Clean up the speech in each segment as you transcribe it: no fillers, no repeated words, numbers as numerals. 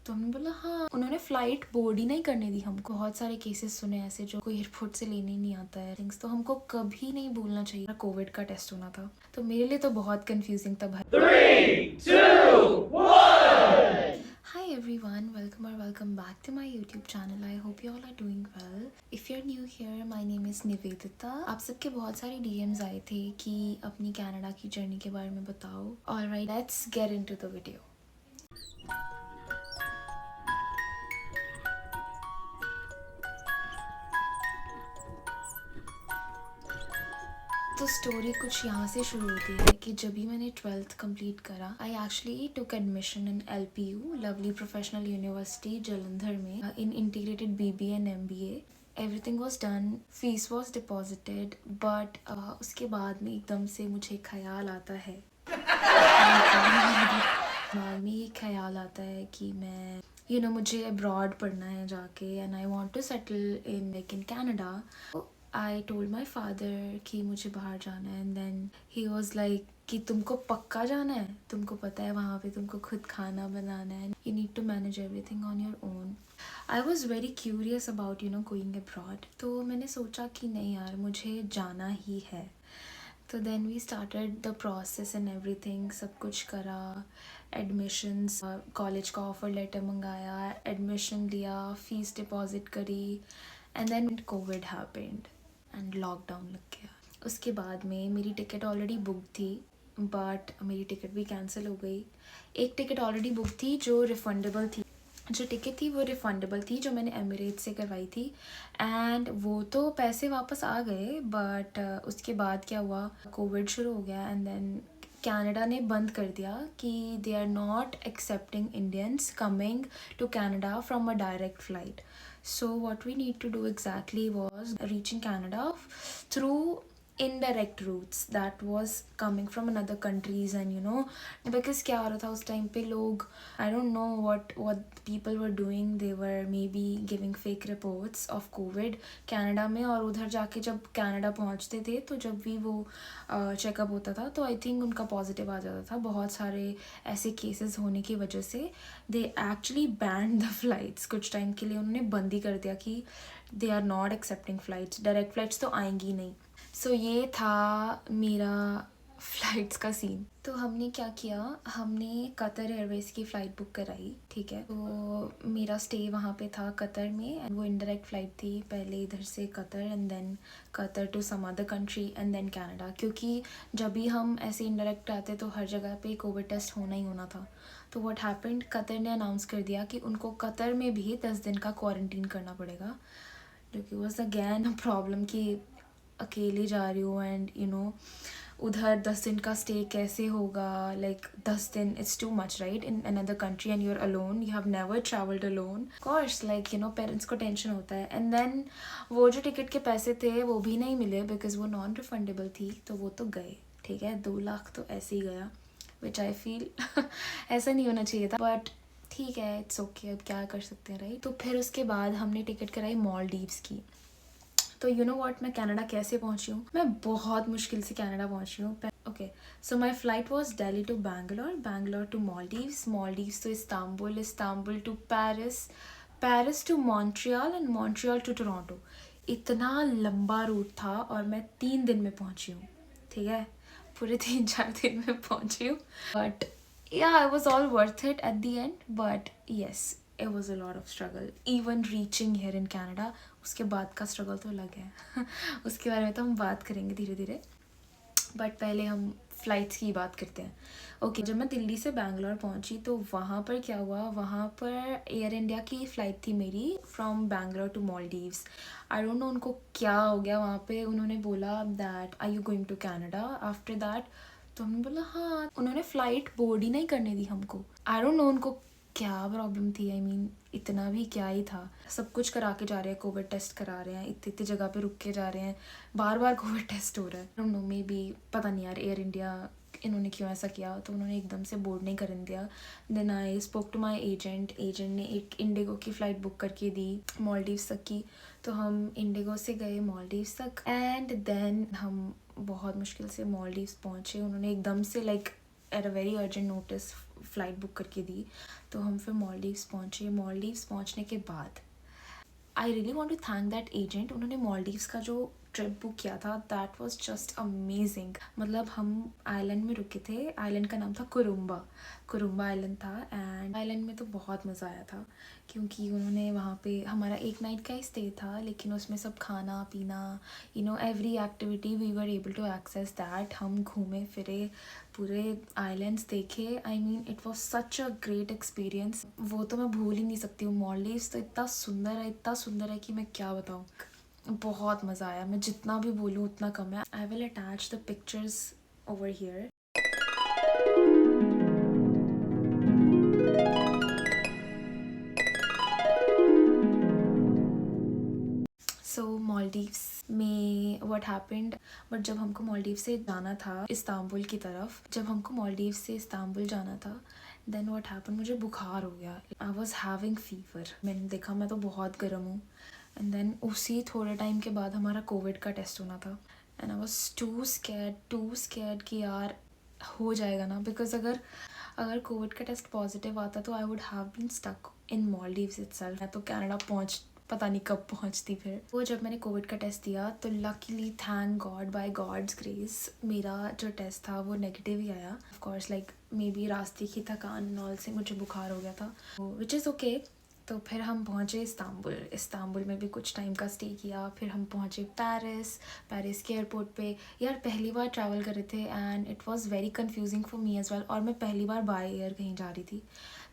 तो हमने बोला हाँ। उन्होंने फ्लाइट बोर्ड ही नहीं करने दी हमको। बहुत सारे केसेस सुने ऐसे जो कोई एयरपोर्ट से लेने ही नहीं आता है थिंग्स, तो हमको कभी नहीं भूलना चाहिए कोविड का टेस्ट होना था। तो मेरे लिए तो बहुत कंफ्यूजिंग था भाई। 3, 2, 1. Hi everyone, welcome back to my YouTube channel. I hope you all are doing well. If you're new here, my name is Nivedita. आप सबके बहुत सारे DMs आए थे कि अपनी कनाडा की जर्नी के बारे में बताओ। Alright, let's get into the video. तो स्टोरी कुछ यहाँ से शुरू होती है कि जब भी मैंने 12th कंप्लीट करा, I actually took admission in LPU, lovely professional university Jalandhar में, in integrated BBA and MBA. Everything was done, fees was deposited, but उसके बाद में एकदम से मुझे ख्याल आता है दिमाग में ये ख्याल आता है कि मैं मुझे अब्रॉड पढ़ना है जाके, and I want to settle in Canada. I told my father कि मुझे बाहर जाना है, and then he was like कि तुमको पक्का जाना है, तुमको पता है वहाँ पे तुमको खुद खाना बनाना है, you need to manage everything on your own. I was very curious about going abroad. तो मैंने सोचा कि नहीं यार मुझे जाना ही है. तो then we started the process and everything, सब कुछ करा, एडमिशन्स, कॉलेज का ऑफर लेटर मंगाया, एडमिशन लिया, फीस डिपॉजिट करी, and then Covid happened and lockdown लग गया. उसके बाद में मेरी टिकट ऑलरेडी बुक थी, बट मेरी टिकट भी कैंसिल हो गई. एक टिकट ऑलरेडी बुक थी जो रिफंडेबल थी, जो टिकट थी वो रिफंडेबल थी, जो मैंने एमिरेट्स से करवाई थी, एंड वो तो पैसे वापस आ गए. बट उसके बाद क्या हुआ, कोविड शुरू हो गया, एंड देन कनाडा ने बंद कर दिया कि they are not accepting Indians coming to Canada from a direct flight. So what we need to do exactly was reaching Canada through indirect routes that was coming from another countries. And because क्या हो रहा था उस time पे, लोग I don't know what people were doing, they were maybe giving fake reports of COVID Canada में, और उधर जाके जब कनाडा पहुंचते थे तो जब भी वो चेकअप होता था तो आई थिंक उनका पॉजिटिव आ जाता था. बहुत सारे ऐसे केसेस होने की वजह से they actually banned the flights. कुछ टाइम के लिए उन्होंने बंद ही कर दिया कि they are not accepting flights, direct flights तो आएंगी नहीं. सो ये था मेरा फ़्लाइट्स का सीन. तो हमने क्या किया, हमने कतर एयरवेज़ की फ़्लाइट बुक कराई. ठीक है, तो मेरा स्टे वहाँ पे था कतर में, एंड वो इंडायरेक्ट फ़्लाइट थी, पहले इधर से Qatar and then Qatar to some other country and then Canada. क्योंकि जब भी हम ऐसे इंडायरेक्ट आते तो हर जगह पे कोविड टेस्ट होना ही होना था. तो व्हाट हैपेंड, कतर ने अनाउंस कर दिया कि उनको कतर में भी 10 दिन का क्वारंटीन करना पड़ेगा, जो कि वॉज अगैन अ प्रॉब्लम कि अकेले जा रही हूँ, एंड उधर 10 दिन का स्टे कैसे होगा. लाइक 10 दिन it's too much, right, in another country and you are alone, you have never travelled alone. Course like parents को टेंशन होता है. एंड देन वो जो टिकट के पैसे थे वो भी नहीं मिले बिकॉज वो नॉन रिफंडेबल थी, तो वो तो गए. ठीक है, 2 लाख तो ऐसे ही गया, विच आई फील ऐसा नहीं होना चाहिए था, बट ठीक है, इट्स ओके, अब क्या कर सकते हैं, राइट. तो फिर उसके बाद हमने टिकट कराई मालदीव्स की. तो यू नो व्हाट, मैं कनाडा कैसे पहुंची हूँ, मैं बहुत मुश्किल से कनाडा पहुंची हूँ. Okay, so my flight was Delhi to Bangalore, Bangalore to Maldives, Maldives to Istanbul, Istanbul to Paris, Paris to Montreal and Montreal to Toronto. इतना लंबा रूट था और मैं 3 दिन में पहुंची हूँ. ठीक है, पूरे 3-4 दिन में पहुंची हूँ. But yeah, it was all worth it at the end, but yes, it was a lot of struggle even reaching here in Canada. उसके बाद का स्ट्रगल तो अलग है उसके बारे में तो हम बात करेंगे धीरे धीरे, बट पहले हम फ़्लाइट्स की बात करते हैं. ओके, जब मैं दिल्ली से बैंगलोर पहुंची तो वहाँ पर क्या हुआ, वहाँ पर एयर इंडिया की फ़्लाइट थी मेरी from Bangalore to Maldives. I don't know उनको क्या हो गया वहाँ पे, उन्होंने बोला that are you going to Canada after that. तो हमने बोला हाँ. उन्होंने फ़्लाइट बोर्ड ही नहीं करने दी हमको. आई डोंट नो उनको क्या प्रॉब्लम थी. आई मीन इतना भी क्या ही था, सब कुछ करा के जा रहे हैं, कोविड टेस्ट करा रहे हैं, इतनी जगह पे रुक के जा रहे हैं, बार बार कोविड टेस्ट हो रहा है. आई डोंट नो, मे बी पता नहीं यार एयर इंडिया इन्होंने क्यों ऐसा किया, तो उन्होंने एकदम से बोर्ड नहीं करने दिया. Then I spoke to my agent ने एक इंडिगो की फ़्लाइट बुक करके दी मालदीव्स तक की. तो हम इंडिगो से गए मालदीव्स तक, एंड देन हम बहुत मुश्किल से मालदीव्स पहुँचे. उन्होंने एकदम से like at a very urgent notice flight book करके दी। तो हम फिर मालदीव्स पहुँचे। मालदीव्स पहुँचने के बाद I really want to thank that agent. उन्होंने मालदीव्स का जो ट्रिप बुक किया था दैट वॉज जस्ट अमेजिंग। मतलब हम आइलैंड में रुके थे, आइलैंड का नाम था कुरुम्बा आइलैंड था। एंड आइलैंड में तो बहुत मज़ा आया था क्योंकि उन्होंने वहाँ पे हमारा एक नाइट का ही स्टे था, लेकिन उसमें सब खाना पीना every activity we were able to access that. हम घूमे फिरे, पूरे आइलैंड्स देखे। I mean it was such a great experience. वो तो मैं भूल ही नहीं सकती हूँ। मालदीव्स तो इतना सुंदर है कि मैं क्या बताऊँ। बहुत मज़ा आया। मैं जितना भी बोलूँ उतना कम है। I will attach the pictures over here. So Maldives में व्हाट हैपेंड, बट जब हमको मालदीव से जाना था इस्तांबुल की तरफ, देन व्हाट हैपेंड, मुझे बुखार हो गया। I was having fever. मैंने देखा मैं तो बहुत गर्म हूँ। एंड देन उसी थोड़े टाइम के बाद हमारा कोविड का टेस्ट होना था। And I was too scared कि यार हो जाएगा ना, बिकॉज अगर कोविड का टेस्ट पॉजिटिव आता तो I would have been stuck in Maldives itself. मैं तो कनाडा पता नहीं कब पहुंचती। फिर वो जब मैंने कोविड का टेस्ट दिया तो luckily thank God, by God's grace, मेरा जो टेस्ट था वो नेगेटिव ही आया। Of course like maybe रास्ते की थकान नॉल से मुझे बुखार हो गया था, विच इज़ ओके। तो फिर हम पहुँचे इस्तांबुल में भी कुछ टाइम का स्टे किया। फिर हम पहुँचे पेरिस के एयरपोर्ट पे। यार पहली बार ट्रैवल कर रहे थे and it was very confusing for me as well. और मैं पहली बार बाय एयर कहीं जा रही थी,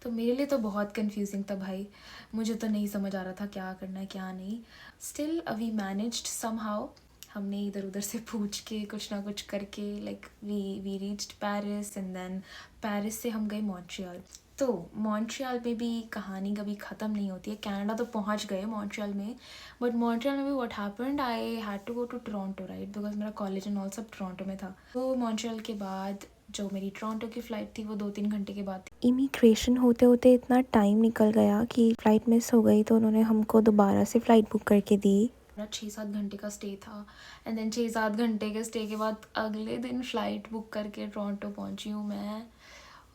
तो मेरे लिए तो बहुत कंफ्यूजिंग था भाई। मुझे तो नहीं समझ आ रहा था क्या करना है क्या नहीं। Still we managed somehow. हमने इधर उधर से पूछ के कुछ ना कुछ करके like we reached Paris. And then Paris से हम गए मॉन्ट्रियल। तो मॉन्ट्रियल में भी कहानी कभी ख़त्म नहीं होती है। कनाडा तो पहुंच गए मॉन्ट्रियल में, बट मॉन्ट्रियल में भी what happened, I had to go to Toronto right, because मेरा कॉलेज एंड ऑल सब टोरंटो में था। तो मॉन्ट्रियल के बाद जो मेरी टोरंटो की फ़्लाइट थी वो 2-3 घंटे के बाद थी। इमिग्रेशन होते होते इतना टाइम निकल गया कि फ़्लाइट मिस हो गई, तो उन्होंने हमको दोबारा से फ़्लाइट बुक करके दी। मेरा 6-7 घंटे का स्टे था। एंड देन 6-7 घंटे के स्टे के बाद अगले दिन फ़्लाइट बुक करके टोरंटो पहुंची हूँ मैं।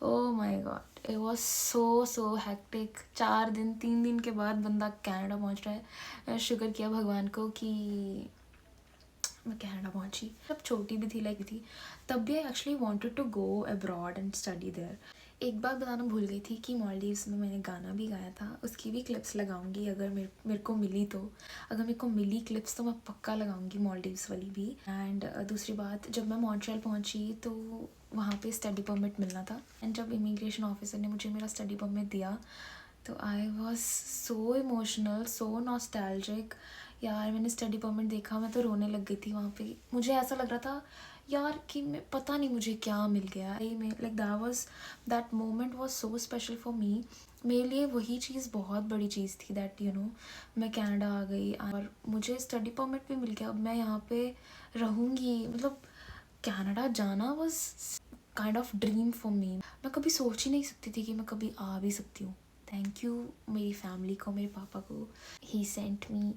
Oh my God, it was so hectic. 3 दिन के बाद बंदा कनाडा पहुंच रहा है। शुक्र किया भगवान को कि मैं कनाडा पहुंची। जब छोटी भी थी लाइक थी, तब भी I actually wanted to go abroad and study there. एक बात बताना भूल गई थी कि मालदीव्स में मैंने गाना भी गाया था, उसकी भी क्लिप्स लगाऊंगी अगर मेरे को मिली तो। अगर मेरे को मिली क्लिप्स तो मैं पक्का लगाऊंगी मालदीव्स वाली भी। एंड दूसरी बात, जब मैं मॉन्ट्रियल पहुंची तो वहाँ पे स्टडी परमिट मिलना था। एंड जब इमिग्रेशन ऑफिसर ने मुझे मेरा स्टडी परमिट दिया तो I was so emotional, so nostalgic. यार मैंने स्टडी परमिट देखा, मैं तो रोने लग गई थी वहाँ पे। मुझे ऐसा लग रहा था यार कि मैं पता नहीं मुझे क्या मिल गया। Like that moment was so special for me. मेरे लिए वही चीज़ बहुत बड़ी चीज़ थी दैट मैं कनाडा आ गई और मुझे स्टडी परमिट भी मिल गया। अब मैं यहाँ पे रहूँगी। मतलब कनाडा जाना was kind of dream for me. मैं कभी सोच ही नहीं सकती थी कि मैं कभी आ भी सकती हूँ। थैंक यू मेरी फैमिली को, मेरे पापा को। ही सेंट मी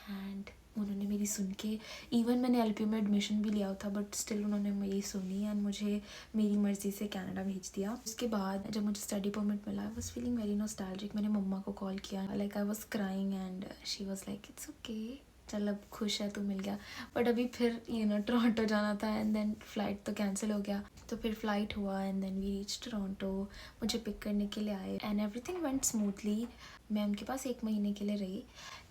एंड उन्होंने मेरी सुन के, इवन मैंने एलपीयू में एडमिशन भी लिया था बट स्टिल उन्होंने मेरी सुनी एंड मुझे मेरी मर्ज़ी से कनाडा भेज दिया। उसके बाद जब मुझे स्टडी परमिट मिला, I was feeling very nostalgic. मैंने मम्मा को कॉल किया, like I was crying and she was like it's okay, चल अब खुश है तू, मिल गया। बट अभी फिर टोरंटो जाना था एंड देन फ़्लाइट तो कैंसिल हो गया। तो फिर फ़्लाइट हुआ and then we reach Toronto. मुझे पिक करने के लिए आए एंड एवरीथिंग वेंट स्मूथली। मैं उनके पास 1 महीने के लिए रही।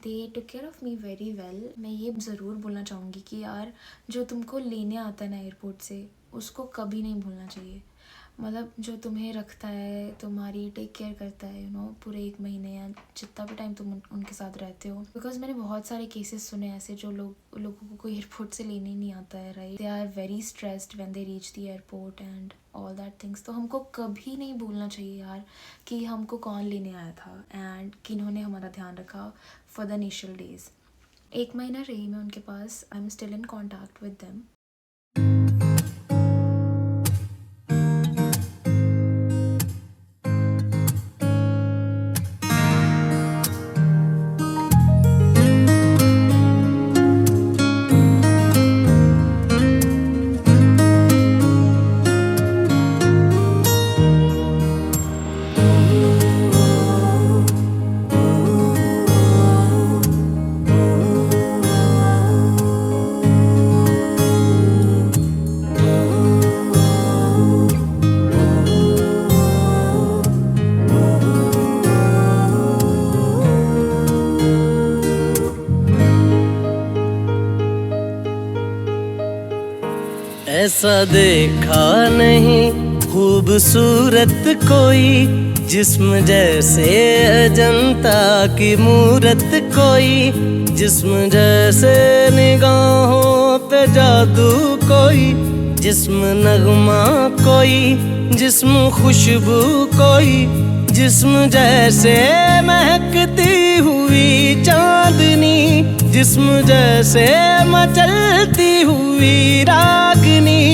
They took care of me very well. मैं ये ज़रूर बोलना चाहूँगी कि यार जो तुमको लेने आता है ना एयरपोर्ट से, उसको कभी नहीं भूलना चाहिए। मतलब जो तुम्हें रखता है, तुम्हारी टेक केयर करता है पूरे 1 महीने या जितना भी टाइम तुम उनके साथ रहते हो। बिकॉज मैंने बहुत सारे केसेस सुने ऐसे जो लोगों को एयरपोर्ट से लेने नहीं आता है right. They are very stressed when they reach the airport and all that things. तो हमको कभी नहीं भूलना चाहिए यार कि हमको कौन लेने आया था एंड किन्होंने हमारा ध्यान रखा फॉर द इनिशियल डेज। 1 महीना रही मैं उनके पास। I am still in contact with them. ऐसा देखा नहीं खूबसूरत कोई, जिस्म जैसे अजंता की मूरत कोई, जिस्म जैसे निगाहों पे जादू कोई, जिस्म नगमा कोई, जिस्म खुशबू कोई, जिस्म जैसे महकती हुई चांदनी, जिस्म जैसे मचलती हुई रागनी,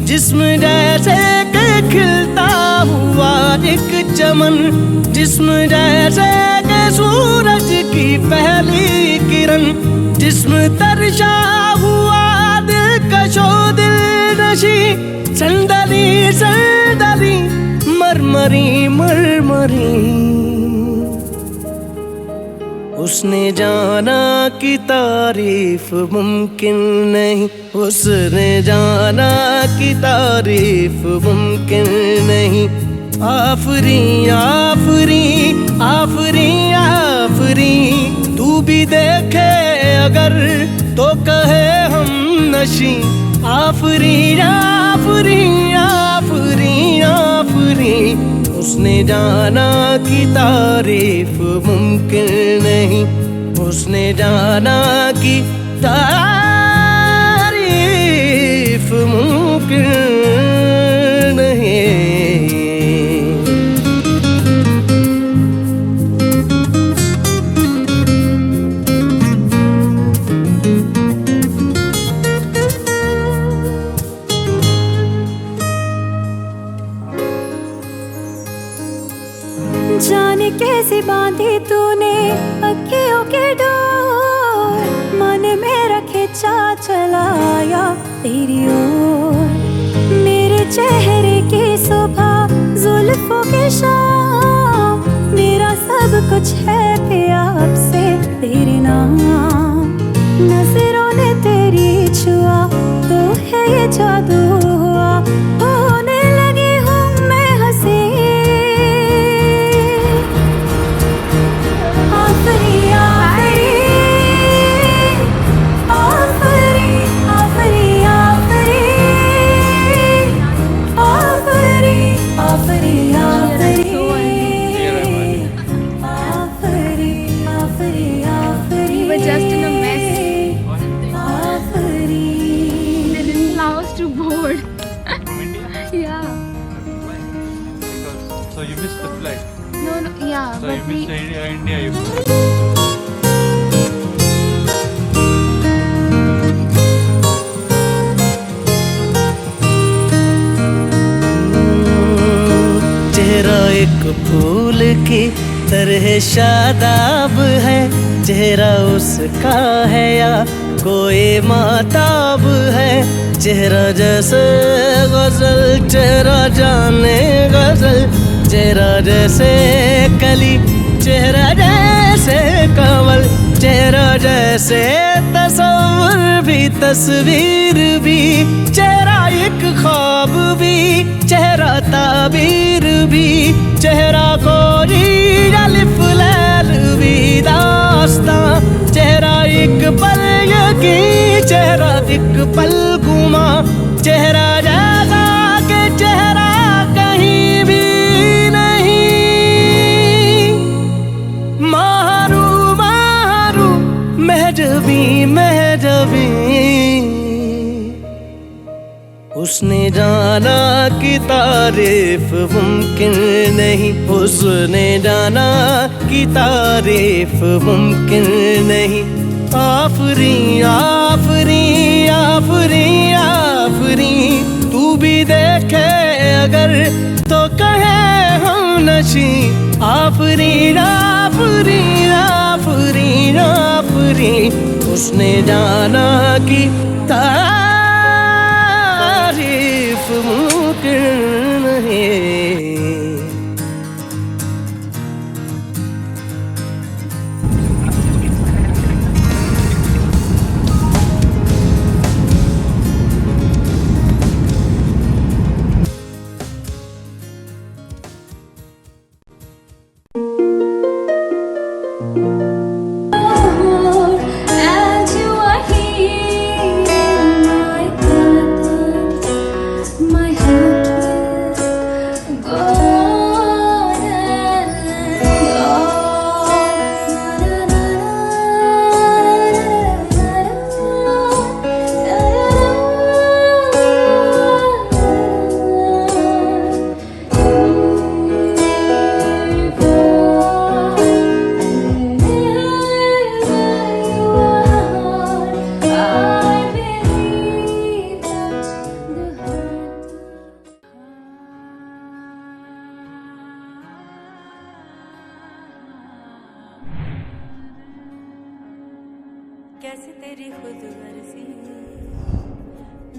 जिस्म जैसे के खिलता हुआ एक चमन, जिस्म जैसे के सूरज की पहली किरण, जिस्म तरशा हुआ दिलकशो दिल नशी, संदली संदली मरमरी मरमरी। उसने जाना कि तारीफ मुमकिन नहीं, उसने जाना कि तारीफ मुमकिन नहीं। आफरी आफरी आफरी आफरी, तू भी देखे अगर तो कहे हम नशी। आफरी आफरी आफरी आफरी, उसने जाना कि तारीफ मुमकिन नहीं, उसने जाना कि तारीफ मुमकिन नहीं। जाने कैसे बांधी तूने अखियों के डोर, मन मेरा खिंचा चलाया तेरी ओर। मेरे चेहरे की सुबह जुल्फों की शाम, मेरा सब कुछ है पिया अब से तेरे नाम। नजरों ने तेरी छुआ तो है ये जादू हुआ, होने लगी हूँ मैं हंसी। Just in a mess. They didn't allow us to board. From India? Yeah. So you missed the flight. No, yeah. So but you we, missed India. You चेहरा एक फूल की तरह शादाब है, चेहरा उसका है या कोई माताब है। चेहरा जैसे गजल, चेहरा जाने गजल, चेहरा जैसे कली, चेहरा जैसे कंवल, चेहरा जैसे तस्वीर भी तस्वीर भी, चेहरा एक ख्वाब भी, चेहरा ताबीर भी, चेहरा कोई अलिफ लैल भी दास्तां। चेहरा एक पल यकीन, चेहरा एक पल गुमा, चेहरा जैसा के चेहरा कहीं भी नहीं। मारू मारू महजबी महजबी, उसने जाना कि तारीफ मुमकिन नहीं, उसने जाना कि तारीफ मुमकिन नहीं। आफरी आफरी आफरी आफरी, तू भी देखे अगर तो कहे हम नशी। आफरी आफरी आफरी आफरी, उसने जाना कि तारीफ मुमकिन नहीं। And you are here, my purpose. कैसे तेरी खुद गर्जी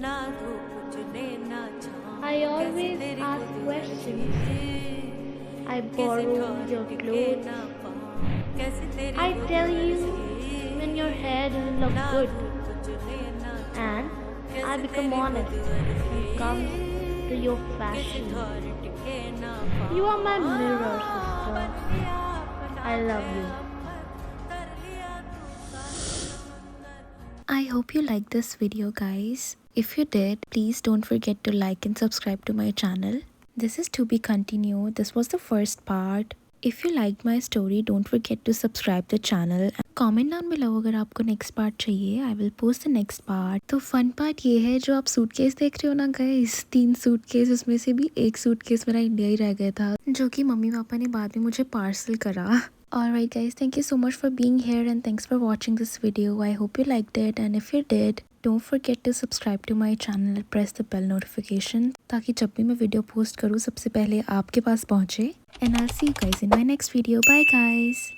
ना धूप चुने ना छाँव I always ask questions. I borrow your clothes. I tell you when your hair doesn't look good. And I become honest when it comes to your fashion. You are my mirror, sister. I love you. I hope you liked this video, guys. If you did, please don't forget to like and subscribe to my channel. This is to be continued. This was the first part. If you liked my story, don't forget to subscribe the channel. Comment down below अगर आपको next part चाहिए. I will post the next part. तो fun part ये है, जो आप suitcase देख रहे हो ना guys, 3 सूटकेस, उसमें से भी एक सूटकेस मेरा इंडिया ही रह गया था, जो कि मम्मी पापा ने बाद में मुझे पार्सल करा. Alright guys, thank you so much for being here and thanks for watching this video. I hope you liked it, and if you did, don't forget to subscribe to my channel and press the bell notification ताकि जब भी मैं video post करूँ सबसे पहले आपके पास पहुँचे. And I'll see you guys in my next video. Bye guys.